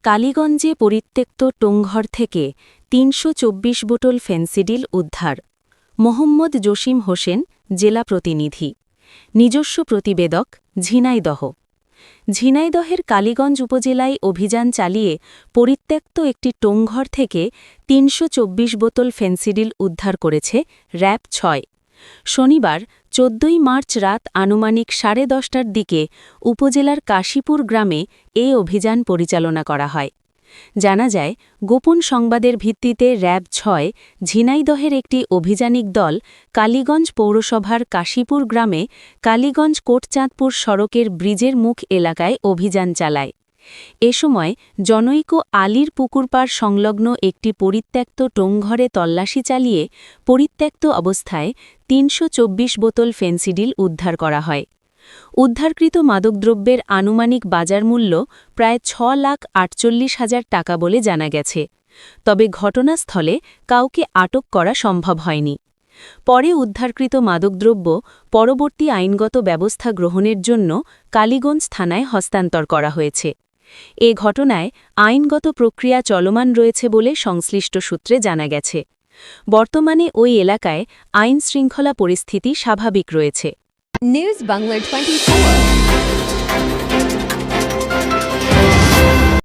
কালীগঞ্জে পরিত্যক্ত টোঙঘর থেকে ৩২৪ বোতল ফেন্সিডিল উদ্ধার। মোহাম্মদ জসিম হোসেন, জেলা প্রতিনিধি। নিজস্ব প্রতিবেদক, ঝিনাইদহ। ঝিনাইদহের কালীগঞ্জ উপজেলায় অভিযান চালিয়ে পরিত্যক্ত একটি টোঙঘর থেকে ৩২৪ বোতল ফেন্সিডিল উদ্ধার করেছে র‍্যাব ৬। শনিবার ১৪ মার্চ রাত আনুমানিক ১০:৩০টার দিকে উপজেলার কাশীপুর গ্রামে এ অভিযান পরিচালনা করা হয়। জানা যায়, গোপন সংবাদের ভিত্তিতে র‍্যাব ৬ ঝিনাইদহের একটি অভিযানিক দল কালীগঞ্জ পৌরসভার কাশীপুর গ্রামে কালীগঞ্জ কোটচাঁদপুর সড়কের ব্রিজের মুখ এলাকায় অভিযান চালায়। এ সময় জনৈক আলীর পুকুরপাড় সংলগ্ন একটি পরিত্যক্ত টোঙঘরে তল্লাশি চালিয়ে পরিত্যক্ত অবস্থায় ৩২৪ বোতল ফেন্সিডিল উদ্ধার করা হয়। উদ্ধারকৃত মাদকদ্রব্যের আনুমানিক বাজার মূল্য প্রায় ৬,৪৮,০০০ টাকা বলে জানা গেছে। তবে ঘটনাস্থলে কাউকে আটক করা সম্ভব হয়নি। পরে উদ্ধারকৃত মাদকদ্রব্য পরবর্তী আইনগত ব্যবস্থা গ্রহণের জন্য কালীগঞ্জ থানায় হস্তান্তর করা হয়েছে। এ ঘটনায় আইনগত প্রক্রিয়া চলমান রয়েছে বলে সংশ্লিষ্ট সূত্রে জানা গেছে। বর্তমানে ওই এলাকায় আইনশৃঙ্খলা পরিস্থিতি স্বাভাবিক রয়েছে। নিউজ বাংলা 24